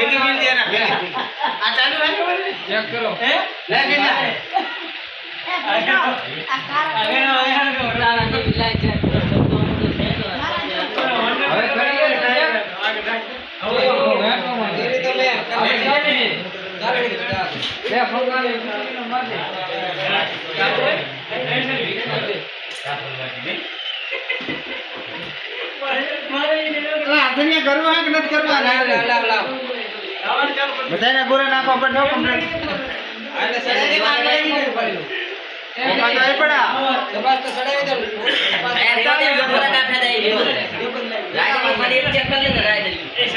ભેગી મિલ દેના ભેગી આ ચાલુ હે ચેક કરો હે લે કે ના કરવા કે નથી કરવા બધાને ગોરા નાખો પણ નો કમ્પ્લીટ આને સડાઈ મારવાની પડ્યું મોકા તો પડા બસ તો સડાઈ દો એ તો ગોરા નાખા દે લાઈટ માં ચેક કરી લે રાઈટ